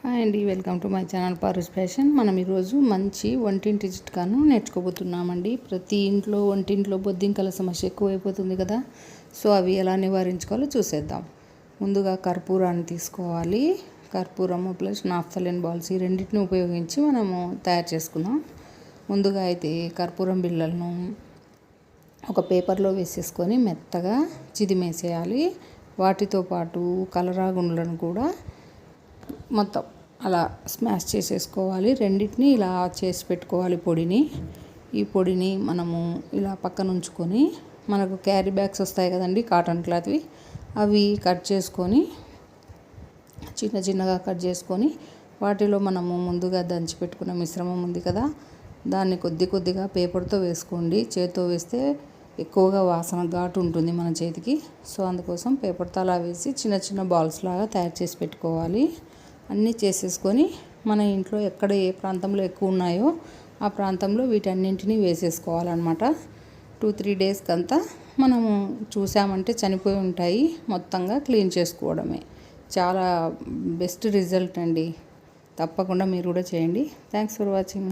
Hi అండి, welcome to my channel Paru's fashion. మనం ఈరోజు మంచి వంటింటి చిట్కాను నేర్చుకోబోతున్నామండి. ప్రతి ఇంట్లో వంటింట్లో బొద్దింకల సమస్య ఎక్కువైపోతుంది కదా, సో అవి ఎలా నివారించుకోవాలో చూసేద్దాం. ముందుగా కర్పూరాన్ని తీసుకోవాలి. కర్పూరము ప్లస్ నాఫ్థలిన్ బాల్స్ ఈ రెండింటిని ఉపయోగించి మనము తయారు చేసుకుందాం. ముందుగా అయితే కర్పూరం బిళ్ళలను ఒక పేపర్లో వేసేసుకొని మెత్తగా చిదిమేసేయాలి. వాటితో పాటు కలరాగుండ్లను కూడా మొత్తం అలా స్మాష్ చేసేసుకోవాలి. రెండింటిని ఇలా చేసి పెట్టుకోవాలి పొడిని. ఈ పొడిని మనము ఇలా పక్కన ఉంచుకొని, మనకు క్యారీ బ్యాగ్స్ వస్తాయి కదండి కాటన్ క్లాత్వి, అవి కట్ చేసుకొని చిన్న చిన్నగా కట్ చేసుకొని వాటిలో మనము ముందుగా దంచి పెట్టుకున్న మిశ్రమం ఉంది కదా, దాన్ని కొద్ది కొద్దిగా పేపర్తో వేసుకోండి. చేతితో వేస్తే ఎక్కువగా వాసన ఘాటు ఉంటుంది మన చేతికి. సో అందుకోసం పేపర్తో అలా వేసి చిన్న చిన్న బాల్స్ లాగా తయారు చేసి పెట్టుకోవాలి. అన్నీ చేసేసుకొని మన ఇంట్లో ఎక్కడ ఏ ప్రాంతంలో ఎక్కువ ఉన్నాయో ఆ ప్రాంతంలో వీటన్నింటినీ వేసేసుకోవాలన్నమాట. 2-3 డేస్కి అంతా మనము చూసామంటే చనిపోయి ఉంటాయి. మొత్తంగా క్లీన్ చేసుకోవడమే చాలా బెస్ట్ రిజల్ట్ అండి. తప్పకుండా మీరు కూడా చేయండి. Thanks for watching.